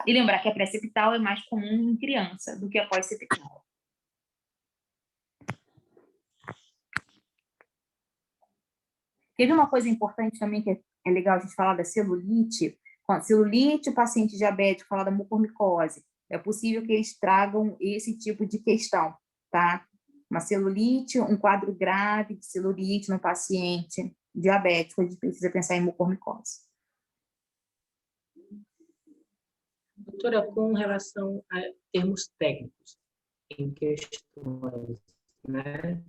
E lembrar que a pré-septal é mais comum em criança do que a pós-septal. Teve uma coisa importante também que é legal a gente falar da celulite. Com celulite, o paciente diabético, falar da mucormicose, é possível que eles tragam esse tipo de questão, tá? Uma celulite, um quadro grave de celulite no paciente diabético, a gente precisa pensar em mucormicose. Doutora, com relação a termos técnicos, em questões, né?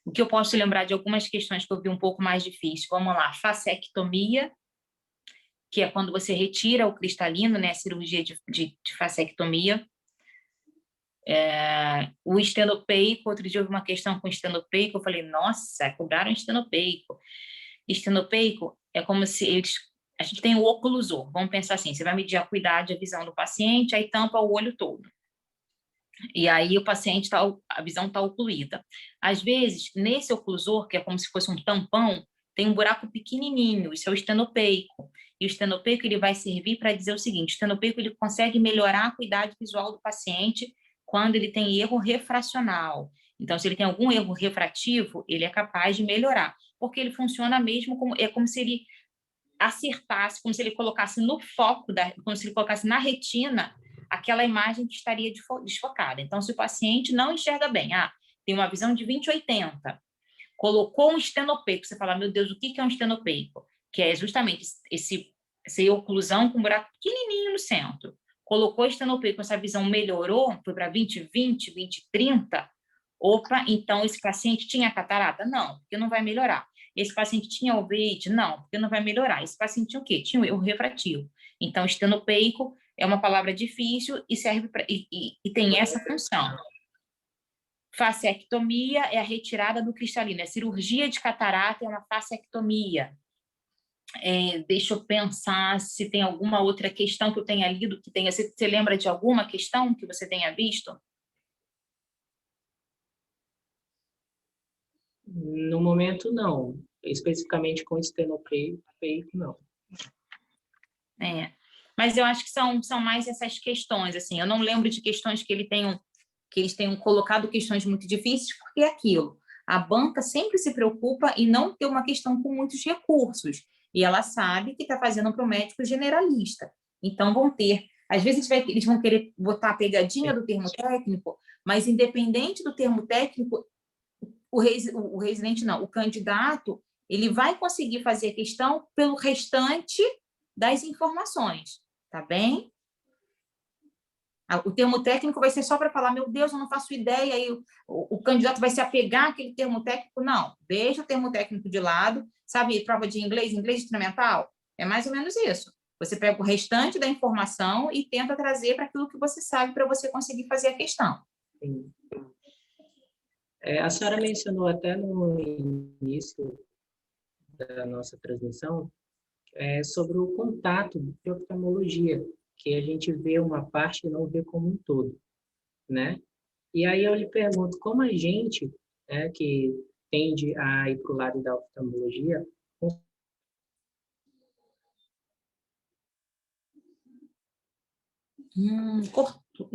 O que eu posso lembrar de algumas questões que eu vi um pouco mais difícil. Vamos lá, fasectomia, que é quando você retira o cristalino, né, a cirurgia de fasectomia. O estenopeico, outro dia eu vi uma questão com estenopeico, eu falei, nossa, cobraram estenopeico. Estenopeico é como se a gente tem o oclusor, vamos pensar assim, você vai medir a acuidade, a visão do paciente, aí tampa o olho todo. E aí o paciente, a visão está ocluída. Às vezes, nesse oclusor, que é como se fosse um tampão, tem um buraco pequenininho, isso é o estenopeico. E o estenopeico ele vai servir para dizer o seguinte, o estenopeico ele consegue melhorar a acuidade visual do paciente quando ele tem erro refracional. Então, se ele tem algum erro refrativo, ele é capaz de melhorar, porque ele funciona mesmo como se ele acertasse, como se ele colocasse no foco, como se ele colocasse na retina aquela imagem que estaria desfocada. Então, se o paciente não enxerga bem, tem uma visão de 20/80, colocou um estenopeico, você fala, meu Deus, o que é um estenopeico? Que é justamente essa oclusão com um buraco pequenininho no centro. Colocou estenopeico, essa visão melhorou, foi para 20/20, 20/30, opa, então esse paciente tinha catarata? Não, porque não vai melhorar. Esse paciente tinha uveíte? Não, porque não vai melhorar. Esse paciente tinha o quê? Tinha um erro refrativo. Então, estenopeico é uma palavra difícil e serve e tem essa função. Fasectomia é a retirada do cristalino. A cirurgia de catarata é uma fasectomia. Deixa eu pensar se tem alguma outra questão que eu tenha lido, que tenha... Você lembra de alguma questão que você tenha visto? No momento, não. Especificamente com estenopeito, não. Mas eu acho que são mais essas questões, assim. Eu não lembro de questões que eles tenham colocado questões muito difíceis, porque é aquilo. A banca sempre se preocupa em não ter uma questão com muitos recursos. E ela sabe que está fazendo para o médico generalista. Então, vão ter... Às vezes, eles vão querer botar a pegadinha do termo técnico, mas, independente do termo técnico, o residente não, o candidato, ele vai conseguir fazer a questão pelo restante das informações, tá bem? O termo técnico vai ser só para falar, meu Deus, eu não faço ideia, aí o candidato vai se apegar àquele termo técnico. Não, deixa o termo técnico de lado, sabe, prova de inglês instrumental, é mais ou menos isso. Você pega o restante da informação e tenta trazer para aquilo que você sabe para você conseguir fazer a questão. Sim. A senhora mencionou até no início da nossa transmissão sobre o contato de oftalmologia, que a gente vê uma parte e não vê como um todo, né? E aí eu lhe pergunto, como a gente, que tende a ir para o lado da oftalmologia... Cortou.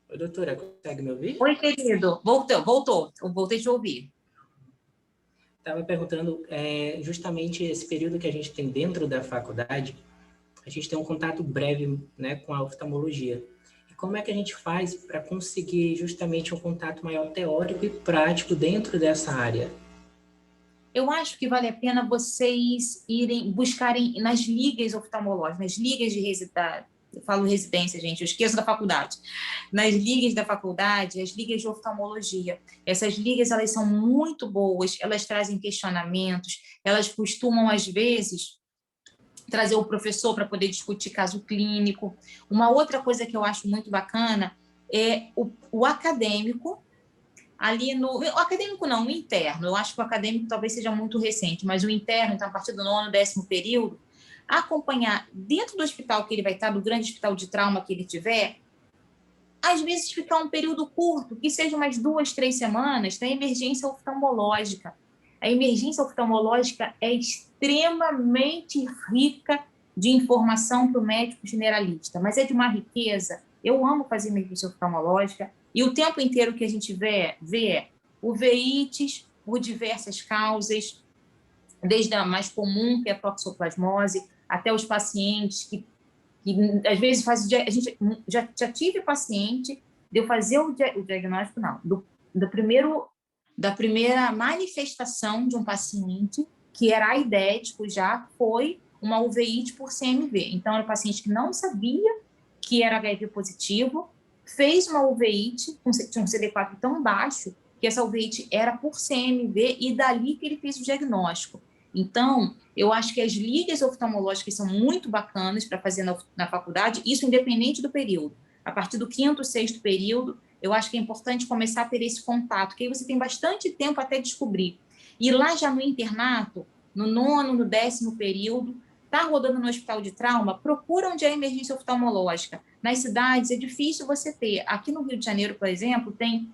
Oi, doutora, consegue me ouvir? Oi, querido. Voltou. Eu voltei te ouvir. Estava perguntando, justamente esse período que a gente tem dentro da faculdade, a gente tem um contato breve, né, com a oftalmologia. E como é que a gente faz para conseguir justamente um contato maior teórico e prático dentro dessa área? Eu acho que vale a pena vocês buscarem nas ligas oftalmológicas, nas ligas de residência. Eu falo residência, gente, eu esqueço da faculdade. Nas ligas da faculdade, as ligas de oftalmologia. Essas ligas, elas são muito boas, elas trazem questionamentos, elas costumam, às vezes, trazer o professor para poder discutir caso clínico. Uma outra coisa que eu acho muito bacana é o acadêmico, ali no... O acadêmico não, o interno. Eu acho que o acadêmico talvez seja muito recente, mas o interno, então, a partir do 9º, 10º período, acompanhar dentro do hospital que ele vai estar, do grande hospital de trauma que ele tiver, às vezes ficar um período curto, que seja umas 2, 3 semanas, da emergência oftalmológica. A emergência oftalmológica é extremamente rica de informação para o médico generalista, mas é de uma riqueza. Eu amo fazer emergência oftalmológica, e o tempo inteiro que a gente vê uveites por diversas causas, desde a mais comum, que é a toxoplasmose, até os pacientes que às vezes faz... A gente já tive paciente de eu fazer o diagnóstico, não, da primeira manifestação de um paciente que era aidético, já foi uma uveíte por CMV. Então, era um paciente que não sabia que era HIV positivo, fez uma uveíte, tinha um CD4 tão baixo que essa uveíte era por CMV, e dali que ele fez o diagnóstico. Então, eu acho que as ligas oftalmológicas são muito bacanas para fazer na faculdade, isso independente do período. A partir do 5º, 6º período, eu acho que é importante começar a ter esse contato, que aí você tem bastante tempo até descobrir. E lá já no internato, no 9º, no 10º período, está rodando no hospital de trauma, procura onde é a emergência oftalmológica. Nas cidades é difícil você ter. Aqui no Rio de Janeiro, por exemplo, tem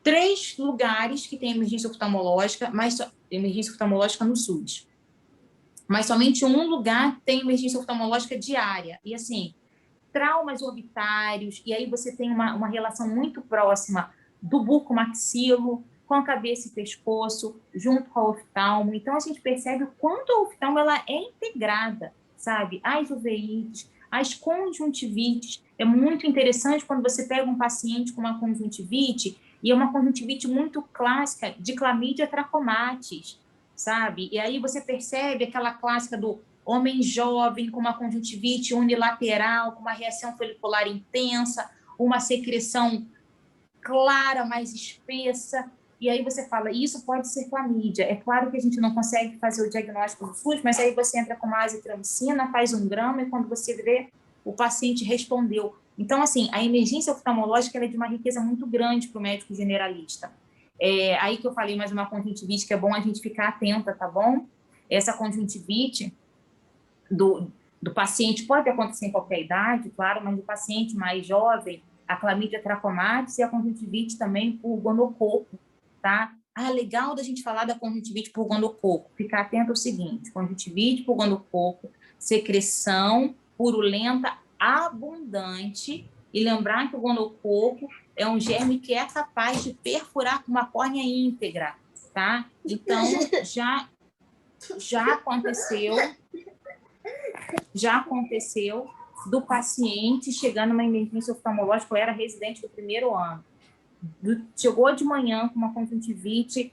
3 lugares que tem emergência oftalmológica, mas emergência oftalmológica no SUS. Mas somente um lugar tem emergência oftalmológica diária. E, assim, traumas orbitários, e aí você tem uma relação muito próxima do bucomaxilo com a cabeça e pescoço, junto com a oftalmo. Então, a gente percebe o quanto a oftalmo ela é integrada, sabe? As uveites, as conjuntivites. É muito interessante quando você pega um paciente com uma conjuntivite, e é uma conjuntivite muito clássica de Chlamydia trachomatis, sabe? E aí você percebe aquela clássica do homem jovem com uma conjuntivite unilateral, com uma reação folicular intensa, uma secreção clara, mais espessa, e aí você fala, isso pode ser clamídia. É claro que a gente não consegue fazer o diagnóstico no SUS, mas aí você entra com uma azitromicina, faz um grama, e quando você vê, o paciente respondeu. Então, assim, a emergência oftalmológica ela é de uma riqueza muito grande para o médico generalista. Aí que eu falei mais uma conjuntivite, que é bom a gente ficar atenta, tá bom? Essa conjuntivite do paciente pode acontecer em qualquer idade, claro, mas do paciente mais jovem, a clamídia trachomatis e a conjuntivite também por gonococo, tá? Legal da gente falar da conjuntivite por gonococo. Ficar atento ao seguinte: conjuntivite por gonococo, secreção purulenta abundante, e lembrar que o gonococo é um germe que é capaz de perfurar com uma córnea íntegra, tá? Então, já aconteceu do paciente chegar numa emergência oftalmológica. Eu era residente do primeiro ano. Chegou de manhã com uma conjuntivite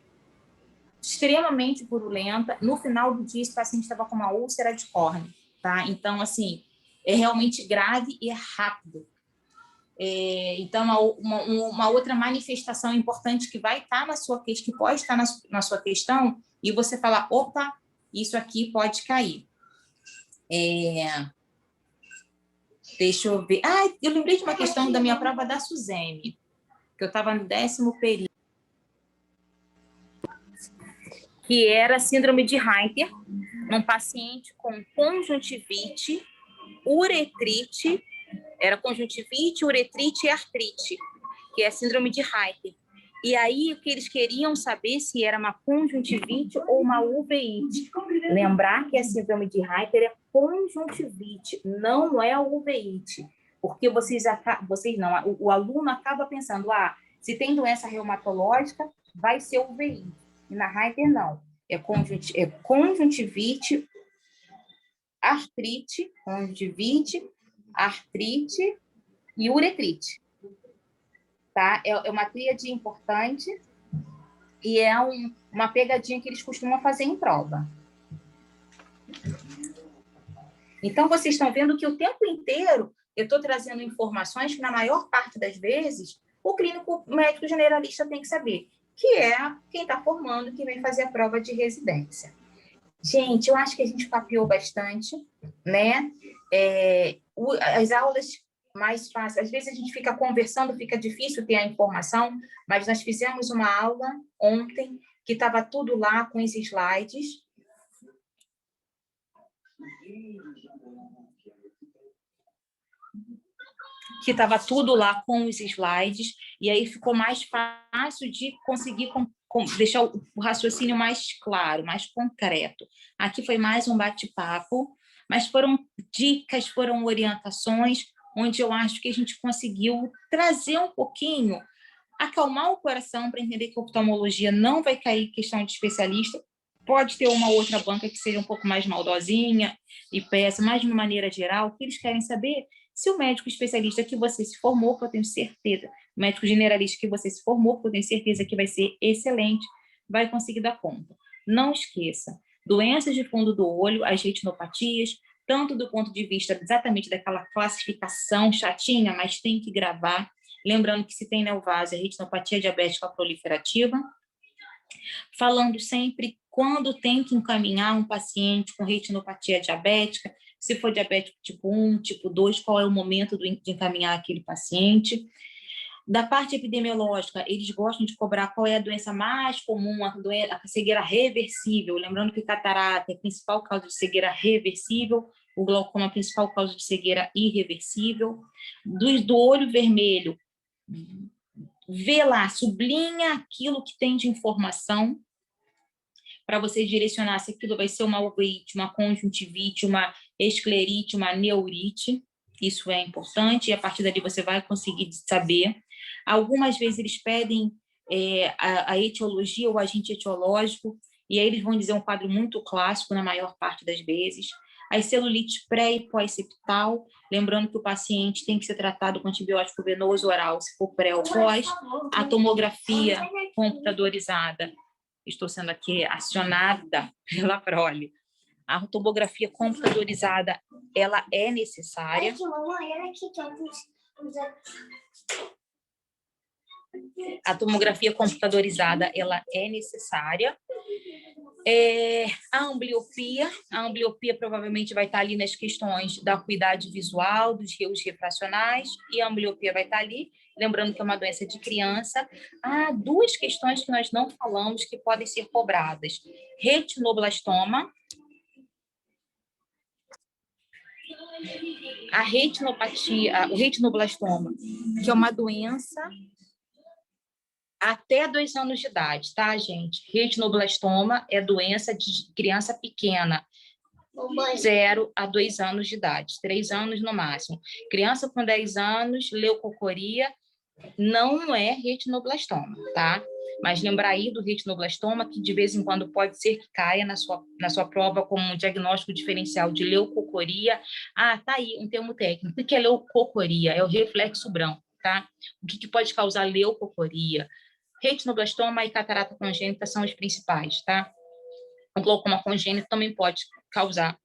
extremamente purulenta. No final do dia, esse paciente estava com uma úlcera de córnea, tá? Então, assim, é realmente grave e é rápido. Então, uma outra manifestação importante que vai estar na sua questão, que pode estar na sua questão, e você falar, opa, isso aqui pode cair. Deixa eu ver. Eu lembrei de uma questão da minha prova da Suzeme, que eu estava no 10º período, que era síndrome de Reiter, num paciente com conjuntivite, uretrite, era conjuntivite, uretrite e artrite, que é a síndrome de Reiter. E aí, o que eles queriam saber se era uma conjuntivite ou uma uveíte. Lembrar que a síndrome de Reiter é conjuntivite, não é a uveíte. Porque o aluno acaba pensando, se tem doença reumatológica, vai ser uveíte. E na Reiter, não. É conjuntivite, artrite e uretrite. Tá? É uma tríade importante e é uma pegadinha que eles costumam fazer em prova. Então, vocês estão vendo que o tempo inteiro eu estou trazendo informações que, na maior parte das vezes, o clínico médico generalista tem que saber, que é quem está formando, que vem fazer a prova de residência. Gente, eu acho que a gente papeou bastante, né? As aulas mais fáceis, às vezes a gente fica conversando, fica difícil ter a informação, mas nós fizemos uma aula ontem que estava tudo lá com os slides. E aí ficou mais fácil de conseguir deixar o raciocínio mais claro, mais concreto. Aqui foi mais um bate-papo, mas foram dicas, foram orientações, onde eu acho que a gente conseguiu trazer um pouquinho, acalmar o coração para entender que a oftalmologia não vai cair questão de especialista, pode ter uma outra banca que seja um pouco mais maldosinha e peça, mas de uma maneira geral, o que eles querem saber se o médico especialista que você se formou, que eu tenho certeza, o médico generalista que você se formou, que eu tenho certeza que vai ser excelente, vai conseguir dar conta. Não esqueça, doenças de fundo do olho, as retinopatias, tanto do ponto de vista exatamente daquela classificação chatinha, mas tem que gravar, lembrando que se tem neovásia, retinopatia diabética proliferativa, falando sempre quando tem que encaminhar um paciente com retinopatia diabética, se for diabético tipo 1, tipo 2, qual é o momento de encaminhar aquele paciente. Da parte epidemiológica, eles gostam de cobrar qual é a doença mais comum, a cegueira reversível, lembrando que catarata é a principal causa de cegueira reversível, o glaucoma é a principal causa de cegueira irreversível. Do olho vermelho, vê lá, sublinha aquilo que tem de informação para você direcionar se aquilo vai ser uma uveíte, uma conjuntivite, uma esclerite, uma neurite. Isso é importante e a partir dali você vai conseguir saber. Algumas vezes eles pedem a etiologia, o agente etiológico, e aí eles vão dizer um quadro muito clássico na maior parte das vezes. As celulites pré e pós-septal, lembrando que o paciente tem que ser tratado com antibiótico venoso oral, se for pré ou pós. A tomografia computadorizada, estou sendo aqui acionada pela Prole. A tomografia computadorizada, ela é necessária. A tomografia computadorizada, ela é necessária. A ambliopia provavelmente vai estar ali nas questões da acuidade visual, dos rios refracionais, e a ambliopia vai estar ali, lembrando que é uma doença de criança. Há duas questões que nós não falamos que podem ser cobradas. Retinoblastoma. A retinopatia, o retinoblastoma, que é uma doença até 2 anos de idade, tá, gente? Retinoblastoma é doença de criança pequena, 0 a 2 anos de idade, 3 anos no máximo. Criança com 10 anos, leucocoria, não é retinoblastoma, tá? Mas lembrar aí do retinoblastoma, que de vez em quando pode ser que caia na sua prova como um diagnóstico diferencial de leucocoria. Ah, tá aí um termo técnico. O que é leucocoria? É o reflexo branco, tá? O que pode causar leucocoria? Retinoblastoma e catarata congênita são os principais, tá? O glaucoma congênito também pode causar,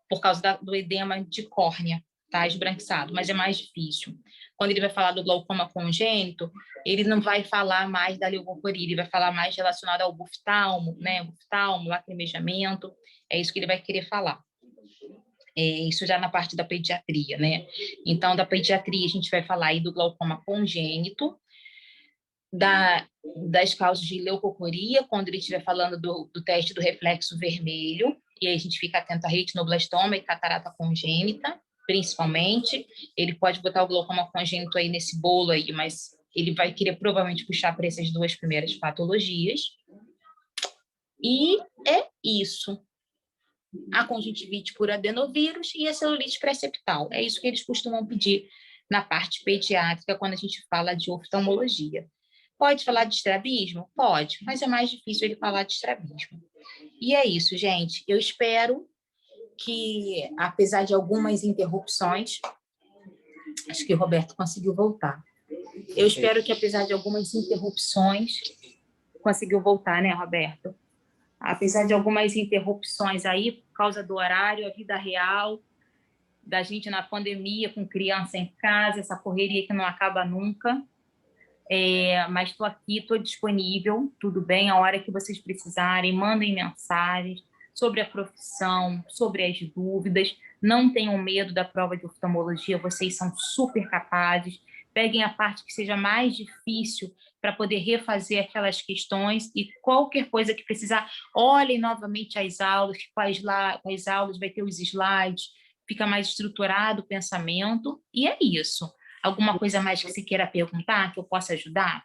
por causa do edema de córnea, tá? Esbranquiçado, mas é mais difícil. Quando ele vai falar do glaucoma congênito, ele não vai falar mais da leucocoria, ele vai falar mais relacionado ao buftalmo, né? Buftalmo, lacrimejamento, é isso que ele vai querer falar. Isso já na parte da pediatria, né? Então, da pediatria, a gente vai falar aí do glaucoma congênito, das causas de leucocoria, quando ele estiver falando do teste do reflexo vermelho, e aí a gente fica atento a retinoblastoma e catarata congênita, principalmente. Ele pode botar o glaucoma congênito aí nesse bolo aí, mas ele vai querer provavelmente puxar para essas 2 primeiras patologias. E é isso. A conjuntivite por adenovírus e a celulite pré-septal. É isso que eles costumam pedir na parte pediátrica quando a gente fala de oftalmologia. Pode falar de estrabismo? Pode, mas é mais difícil ele falar de estrabismo. E é isso, gente. Eu espero que, apesar de algumas interrupções, acho que o Roberto conseguiu voltar. Eu espero que, apesar de algumas interrupções, conseguiu voltar, né, Roberto? Apesar de algumas interrupções aí, por causa do horário, a vida real, da gente na pandemia, com criança em casa, essa correria que não acaba nunca. Mas estou aqui, estou disponível, tudo bem? A hora que vocês precisarem, mandem mensagens sobre a profissão, sobre as dúvidas. Não tenham medo da prova de oftalmologia, vocês são super capazes. Peguem a parte que seja mais difícil para poder refazer aquelas questões e qualquer coisa que precisar, olhem novamente as aulas, que com as aulas vai ter os slides, fica mais estruturado o pensamento, e é isso. Alguma coisa mais que você queira perguntar, que eu possa ajudar?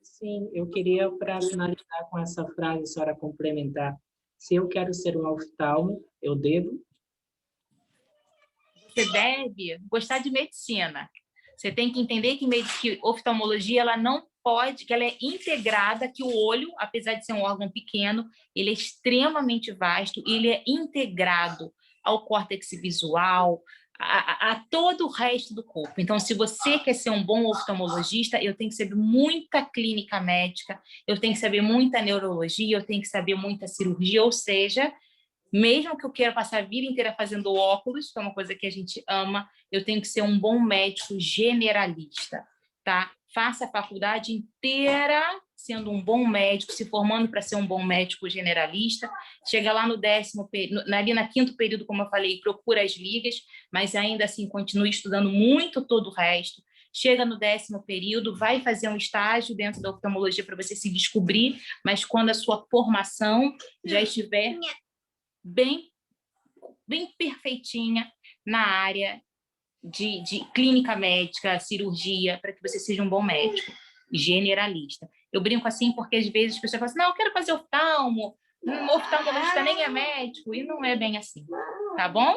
Sim, eu queria, para finalizar com essa frase, a senhora complementar. Se eu quero ser um oftalmo, eu devo? Você deve gostar de medicina. Você tem que entender que oftalmologia ela não pode, que ela é integrada, que o olho, apesar de ser um órgão pequeno, ele é extremamente vasto, ele é integrado ao córtex visual, a todo o resto do corpo. Então, se você quer ser um bom oftalmologista, eu tenho que saber muita clínica médica, eu tenho que saber muita neurologia, eu tenho que saber muita cirurgia, ou seja, mesmo que eu queira passar a vida inteira fazendo óculos, que é uma coisa que a gente ama, eu tenho que ser um bom médico generalista, tá? Faça a faculdade inteira sendo um bom médico, se formando para ser um bom médico generalista, chega lá no 10º período, ali na 5º período, como eu falei, procura as ligas, mas ainda assim continue estudando muito todo o resto. Chega no 10º período, vai fazer um estágio dentro da oftalmologia para você se descobrir, mas quando a sua formação já estiver bem perfeitinha na área de clínica médica, cirurgia, para que você seja um bom médico generalista. Eu brinco assim porque às vezes as pessoas falam assim, não, eu quero fazer oftalmo, oftalmologista nem é médico, e não é bem assim, tá bom?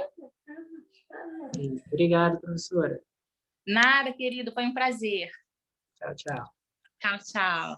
Obrigado, professora. Nada, querido, foi um prazer. Tchau, tchau. Tchau, tchau.